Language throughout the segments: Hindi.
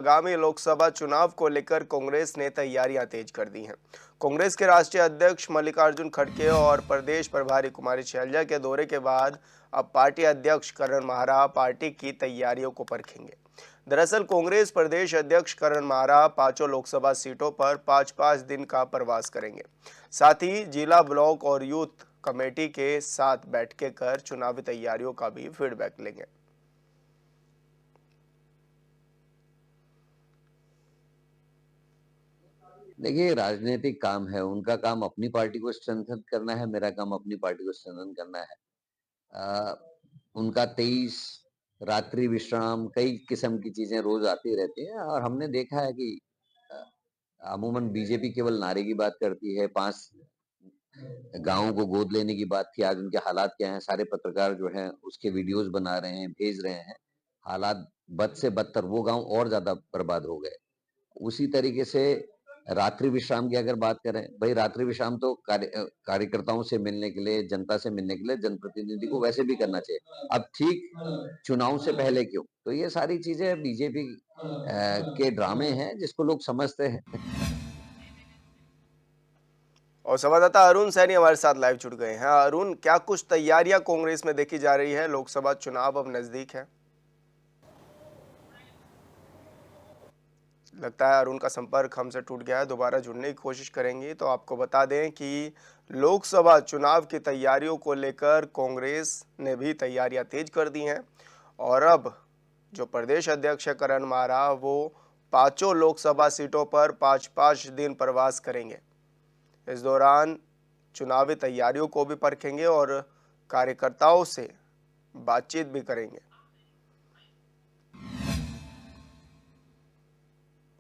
आगामी लोकसभा चुनाव को लेकर कांग्रेस ने तैयारियां तेज कर दी हैं। कांग्रेस के राष्ट्रीय अध्यक्ष मल्लिकार्जुन खड़गे और प्रदेश प्रभारी कुमारी शैलजा के दौरे के बाद अब पार्टी अध्यक्ष करण माहरा पार्टी की तैयारियों को परखेंगे। दरअसल कांग्रेस प्रदेश अध्यक्ष करण माहरा पांचों लोकसभा सीटों पर 5-5 दिन का प्रवास करेंगे। साथ ही जिला, ब्लॉक और यूथ कमेटी के साथ बैठकें कर चुनावी तैयारियों का भी फीडबैक लेंगे। देखिए, राजनीतिक काम है, उनका काम अपनी पार्टी को स्ट्रेंथन करना है, मेरा काम अपनी पार्टी को स्ट्रेंथन करना है। उनका 23 रात्रि विश्राम, कई किस्म की चीजें रोज आती रहती हैं और हमने देखा है कि अ, अमूमन बीजेपी केवल नारे की बात करती है। 5 गाँवों को गोद लेने की बात थी, आज उनके हालात क्या हैं? सारे पत्रकार जो हैं उसके वीडियोज़ बना रहे हैं, भेज रहे हैं। हालात बद से बदतर, वो गाँव और ज़्यादा बर्बाद हो गए। उसी तरीके से रात्रि विश्राम की अगर बात करें, भई रात्रि विश्राम तो कार्यकर्ताओं से मिलने के लिए, जनता से मिलने के लिए जनप्रतिनिधि को वैसे भी करना चाहिए। अब ठीक चुनाव से पहले क्यों? तो ये सारी चीज़ें बीजेपी के ड्रामे हैं जिसको लोग समझते हैं। और संवाददाता अरुण सैनी हमारे साथ लाइव जुड़ गए हैं। अरुण, क्या कुछ तैयारियां कांग्रेस में देखी जा रही है? लोकसभा चुनाव अब नजदीक है। लगता है अरुण का संपर्क हमसे टूट गया है। दोबारा जुड़ने की कोशिश करेंगे। तो आपको बता दें कि लोकसभा चुनाव की तैयारियों को लेकर कांग्रेस ने भी तैयारियां तेज कर दी हैं और अब जो प्रदेश अध्यक्ष है करण माहरा, वो पांचों लोकसभा सीटों पर 5-5 दिन प्रवास करेंगे। इस दौरान चुनावी तैयारियों को भी परखेंगे और कार्यकर्ताओं से बातचीत भी करेंगे।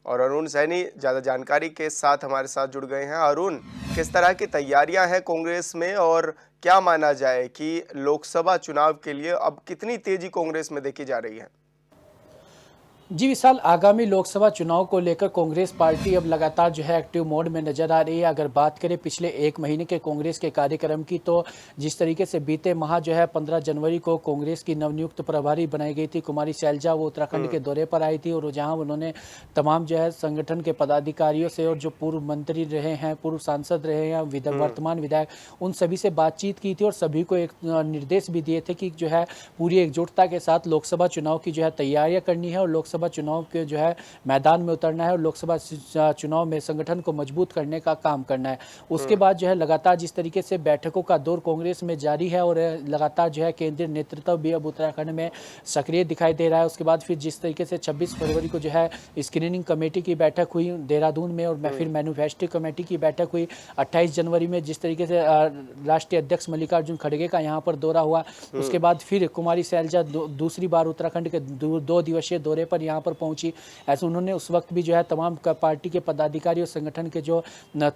और अरुण सैनी ज़्यादा जानकारी के साथ हमारे साथ जुड़ गए हैं। अरुण, किस तरह की तैयारियां हैं कांग्रेस में और क्या माना जाए कि लोकसभा चुनाव के लिए अब कितनी तेजी कांग्रेस में देखी जा रही है? जी विशाल, आगामी लोकसभा चुनाव को लेकर कांग्रेस पार्टी अब लगातार जो है एक्टिव मोड में नजर आ रही है। अगर बात करें पिछले 1 महीने के कांग्रेस के कार्यक्रम की, तो जिस तरीके से बीते माह जो है 15 जनवरी को कांग्रेस की नवनियुक्त प्रभारी बनाई गई थी कुमारी शैलजा, वो उत्तराखंड के दौरे पर आई थी और जहां उन्होंने तमाम जो है संगठन के पदाधिकारियों से और जो पूर्व मंत्री रहे हैं, पूर्व सांसद रहे हैं, वर्तमान विधायक, उन सभी से बातचीत की थी और सभी को एक निर्देश भी दिए थे कि जो है पूरी एकजुटता के साथ लोकसभा चुनाव की जो है तैयारियां करनी है और लोकसभा चुनाव के जो है मैदान में उतरना है और लोकसभा चुनाव में संगठन को मजबूत करने का काम करना है। उसके बाद जो है लगातार जिस तरीके से बैठकों का दौर कांग्रेस में जारी है और लगातार जो है केंद्रीय नेतृत्व भी अब उत्तराखंड में सक्रिय दिखाई दे रहा है। उसके बाद फिर जिस तरीके से 26 फरवरी को जो है स्क्रीनिंग कमेटी की बैठक हुई देहरादून में और फिर मैन्युफेस्टो कमेटी की बैठक हुई 28 जनवरी में, जिस तरीके से राष्ट्रीय अध्यक्ष मल्लिकार्जुन खड़गे का यहाँ पर दौरा हुआ। उसके बाद फिर कुमारी शैलजा दूसरी बार उत्तराखंड के 2 दिवसीय दौरे पर यहाँ पर पहुंची। ऐसे उन्होंने उस वक्त भी जो है तमाम पार्टी के पदाधिकारी और संगठन के जो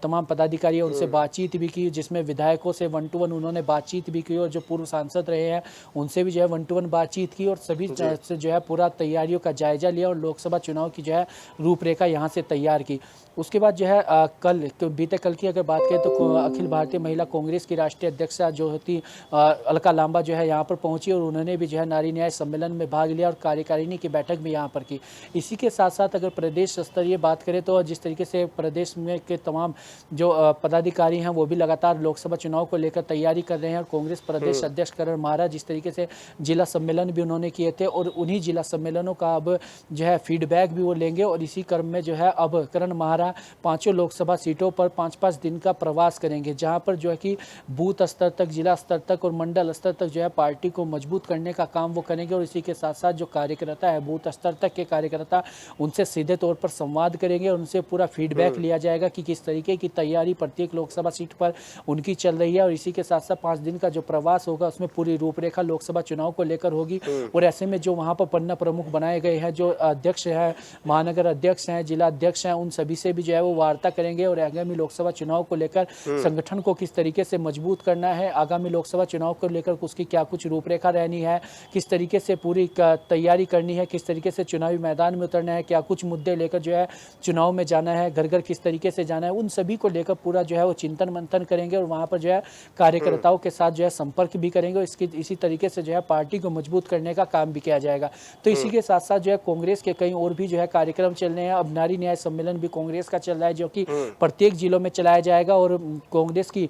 तमाम पदाधिकारी हैं उनसे बातचीत भी की, जिसमें विधायकों से 1-to-1 उन्होंने बातचीत भी की और जो पूर्व सांसद रहे हैं उनसे भी जो है 1-to-1 बातचीत की और सभी से जो है पूरा तैयारियों का जायजा लिया और लोकसभा चुनाव की जो है रूपरेखा यहाँ से तैयार की। उसके बाद जो है बीते कल की अगर बात करें तो अखिल भारतीय महिला कांग्रेस की राष्ट्रीय अध्यक्षा जो होती अलका लांबा जो है यहाँ पर पहुंची और उन्होंने भी जो है नारी न्याय सम्मेलन में भाग लिया और कार्यकारिणी की बैठक भी यहाँ पर की। इसी के साथ साथ अगर प्रदेश स्तरीय बात करें तो जिस तरीके से प्रदेश में के तमाम जो पदाधिकारी हैं वो भी लगातार लोकसभा चुनाव को लेकर तैयारी कर रहे हैं और कांग्रेस प्रदेश अध्यक्ष करण माहरा जिस तरीके से जिला सम्मेलन भी उन्होंने किए थे और उन्हीं जिला सम्मेलनों का अब जो है फीडबैक भी वो लेंगे और इसी क्रम में जो है अब करण माहरा पांचों लोकसभा सीटों पर 5-5 दिन का प्रवास करेंगे, जहां पर जो है कि बूथ स्तर तक, जिला स्तर तक और मंडल स्तर तक जो है पार्टी को मजबूत करने का काम वो करेंगे और इसी के साथ साथ जो कार्यकर्ता है बूथ स्तर तक के कार्यकर्ता उनसे सीधे तौर पर संवाद करेंगे और उनसे पूरा फीडबैक लिया जाएगा कि किस तरीके की तैयारी प्रत्येक लोकसभा सीट पर उनकी चल रही है और इसी के साथ साथ 5 दिन का जो प्रवास होगा उसमें पूरी रूपरेखा लोकसभा चुनाव को लेकर होगी। और ऐसे में जो वहां पर पन्ना प्रमुख बनाए गए हैं, जो अध्यक्ष है, महानगर अध्यक्ष हैं, जिला अध्यक्ष हैं, उन सभी से भी जो है वो वार्ता करेंगे और आगामी लोकसभा चुनाव को लेकर संगठन को किस तरीके से मजबूत करना है, आगामी लोकसभा चुनाव को लेकर उसकी क्या कुछ रूपरेखा रहनी है, किस तरीके से पूरी तैयारी करनी है, किस तरीके से चुनावी मैदान में उतरना है, क्या कुछ मुद्दे लेकर जो है चुनाव में जाना है, घर घर किस तरीके से जाना है, उन सभी को लेकर पूरा जो है वो चिंतन मंथन करेंगे और वहाँ पर जो है कार्यकर्ताओं के साथ जो है संपर्क भी करेंगे और इसी तरीके से जो है पार्टी को मजबूत करने का काम भी किया जाएगा। तो इसी के साथ साथ जो है कांग्रेस के कई और भी जो है कार्यक्रम चल रहे हैं। अब नारी न्याय सम्मेलन भी कांग्रेस का चल रहा है, जो कि प्रत्येक जिलों में चलाया जाएगा और कांग्रेस की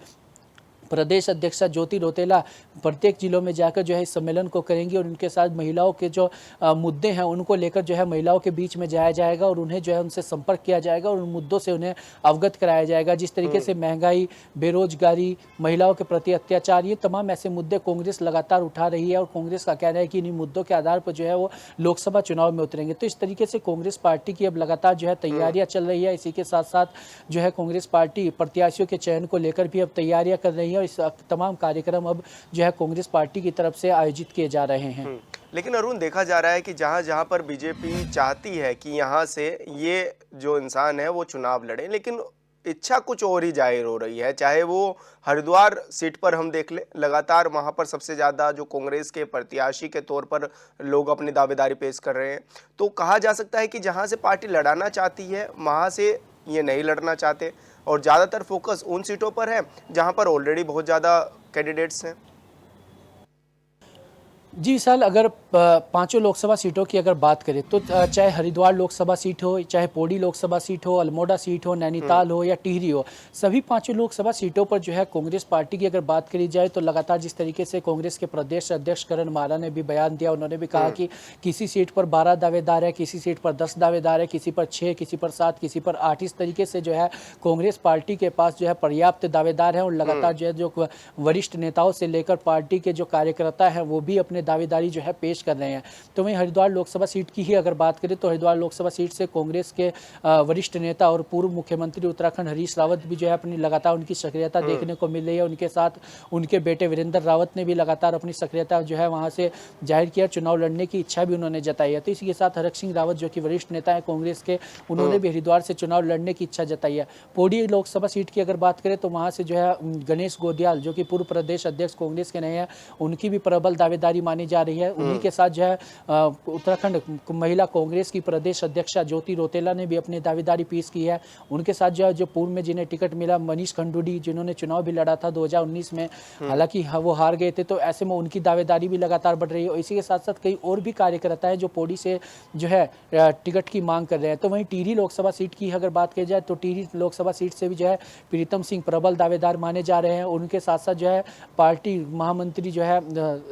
प्रदेश अध्यक्षा ज्योति रौतेला प्रत्येक जिलों में जाकर जो है इस सम्मेलन को करेंगी और उनके साथ महिलाओं के जो मुद्दे हैं उनको लेकर जो है महिलाओं के बीच में जाया जाएगा और उन्हें जो है उनसे संपर्क किया जाएगा और उन मुद्दों से उन्हें अवगत कराया जाएगा। जिस तरीके से महंगाई, बेरोजगारी, महिलाओं के प्रति अत्याचार, ये तमाम ऐसे मुद्दे कांग्रेस लगातार उठा रही है और कांग्रेस का कहना है कि इन्हीं मुद्दों के आधार पर जो है वो लोकसभा चुनाव में उतरेंगे। तो इस तरीके से कांग्रेस पार्टी की अब लगातार जो है तैयारियां चल रही है। इसी के साथ साथ जो है कांग्रेस पार्टी प्रत्याशियों के चयन को लेकर भी अब तैयारियां कर रही है और इस तमाम कार्यक्रम अब जो है कांग्रेस पार्टी की तरफ से आयोजित किए जा रहे हैं। लेकिन अरुण, देखा जा रहा है कि जहां जहां पर बीजेपी चाहती है कि यहां से ये जो इंसान है वो चुनाव लड़े, लेकिन इच्छा कुछ और ही जाहिर हो रही है। चाहे वो हरिद्वार सीट पर हम देख ले, लगातार वहां पर सबसे ज्यादा जो कांग्रेस के प्रत्याशी के तौर पर लोग अपनी दावेदारी पेश कर रहे हैं। तो कहा जा सकता है कि जहां से पार्टी लड़ाना चाहती है वहां से ये नहीं लड़ना चाहते और ज़्यादातर फोकस उन सीटों पर है जहां पर ऑलरेडी बहुत ज़्यादा कैंडिडेट्स हैं। जी विशाल, अगर पांचों लोकसभा सीटों की अगर बात करें तो चाहे हरिद्वार लोकसभा सीट हो, चाहे पौड़ी लोकसभा सीट हो, अल्मोड़ा सीट हो, नैनीताल हो या टिहरी हो, सभी पांचों लोकसभा सीटों पर जो है कांग्रेस पार्टी की अगर बात करी जाए तो लगातार जिस तरीके से कांग्रेस के प्रदेश अध्यक्ष करण माला ने भी बयान दिया, उन्होंने भी कहा कि किसी सीट पर 12 दावेदार है, किसी सीट पर 10 दावेदार है, किसी पर 6, किसी पर 7, किसी पर 8। इस तरीके से जो है कांग्रेस पार्टी के पास जो है पर्याप्त दावेदार है और लगातार जो है जो वरिष्ठ नेताओं से लेकर पार्टी के जो कार्यकर्ता हैं वो भी अपने दावेदारी जो है पेश कर रहे हैं। तो वहीं हरिद्वार लोकसभा सीट की ही अगर बात करें तो हरिद्वार लोकसभा सीट से कांग्रेस के वरिष्ठ नेता और पूर्व मुख्यमंत्री उत्तराखंड हरीश रावत भी जो है अपनी लगातार उनकी सक्रियता देखने को मिल रही है। उनके साथ उनके बेटे वीरेंद्र रावत ने भी लगातार अपनी सक्रियता जो है वहां से जाहिर किया, चुनाव लड़ने की इच्छा भी उन्होंने जताई है। तो इसी के साथ हरक सिंह रावत जो कि वरिष्ठ नेता है कांग्रेस के, उन्होंने भी हरिद्वार से चुनाव लड़ने की इच्छा जताई है। पौड़ी लोकसभा सीट की अगर बात करें तो वहां से जो है गणेश गोदियाल जो कि पूर्व प्रदेश अध्यक्ष कांग्रेस के रहे हैं, उनकी भी प्रबल दावेदारी मानी जा रही है। उन्हीं के साथ जो है उत्तराखंड महिला कांग्रेस की प्रदेश अध्यक्षा ज्योति रौतेला ने भी अपनी दावेदारी पेश की है। उनके साथ जो है जो पूर्व में जिन्हें टिकट मिला मनीष खंडूड़ी, जिन्होंने चुनाव भी लड़ा था 2019 में, हालांकि वो हार गए थे, तो ऐसे में उनकी दावेदारी भी लगातार बढ़ रही है। इसी के साथ साथ कई और भी कार्यकर्ता है जो पौड़ी से जो है टिकट की मांग कर रहे हैं। तो वहीं टिहरी लोकसभा सीट की अगर बात की जाए तो टिहरी लोकसभा सीट से भी जो है प्रीतम सिंह प्रबल दावेदार माने जा रहे हैं। उनके साथ साथ जो है पार्टी महामंत्री जो है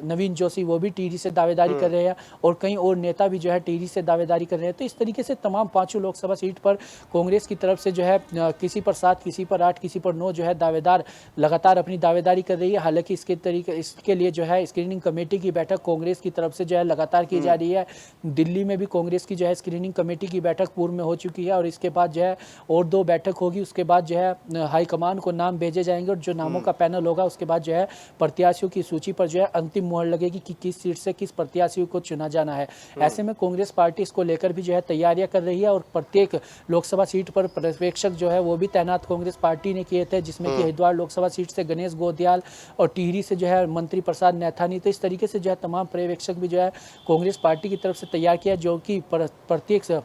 नवीन जोशी वो भी टिहरी से दावेदारी कर रहे हैं और कई और नेता भी जो है टिहरी से दावेदारी कर रहे हैं। तो इस तरीके से तमाम पांचों लोकसभा सीट पर कांग्रेस की तरफ से जो है किसी पर 7, किसी पर 8, किसी पर 9 जो है दावेदार लगातार अपनी दावेदारी कर रही है। हालांकि इसके लिए जो है स्क्रीनिंग कमेटी की बैठक कांग्रेस की तरफ से जो है लगातार की जा रही है। दिल्ली में भी कांग्रेस की जो है स्क्रीनिंग कमेटी की बैठक पूर्व में हो चुकी है और इसके बाद जो है और 2 बैठक होगी। उसके बाद जो है हाईकमान को नाम भेजे जाएंगे और जो नामों का पैनल होगा उसके बाद जो है प्रत्याशियों की सूची पर जो है अंतिम मुहर लगेगी कि किस सीट से किस प्रत्याशियों को चुना जाना है। ऐसे में कांग्रेस पार्टी इसको लेकर भी जो है तैयारियां कर रही है और प्रत्येक लोकसभा सीट पर पर्यवेक्षक जो है वो भी तैनात कांग्रेस पार्टी ने किए थे, जिसमें कि हरिद्वार लोकसभा सीट से गणेश गोदियाल और टिहरी से जो है मंत्री प्रसाद नैथानी। तो इस तरीके से जो है तमाम पर्यवेक्षक भी जो है कांग्रेस पार्टी की तरफ से तैयार किया, जो कि प्रत्येक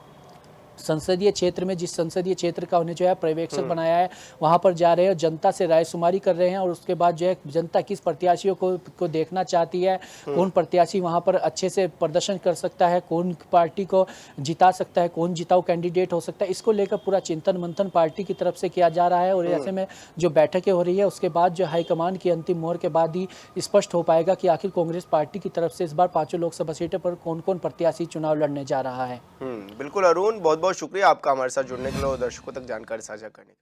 संसदीय क्षेत्र में, जिस संसदीय क्षेत्र का उन्हें जो है पर्यवेक्षक बनाया है, वहां पर जा रहे हैं और जनता से रायशुमारी कर रहे हैं और उसके बाद जो है जनता किस प्रत्याशियों को देखना चाहती है, कौन प्रत्याशी वहां पर अच्छे से प्रदर्शन कर सकता है, कौन पार्टी को जिता सकता है, कौन जिताऊ कैंडिडेट हो सकता है, इसको लेकर पूरा चिंतन मंथन पार्टी की तरफ से किया जा रहा है। और ऐसे में जो बैठकें हो रही है उसके बाद जो हाईकमान की अंतिम मोहर के बाद ही स्पष्ट हो पाएगा कि आखिर कांग्रेस पार्टी की तरफ से इस बार पांचों लोकसभा सीटों पर कौन कौन प्रत्याशी चुनाव लड़ने जा रहा है। बिल्कुल अरुण, बहुत बहुत शुक्रिया आपका हमारे साथ जुड़ने के लिए और दर्शकों तक जानकारी साझा करने के लिए।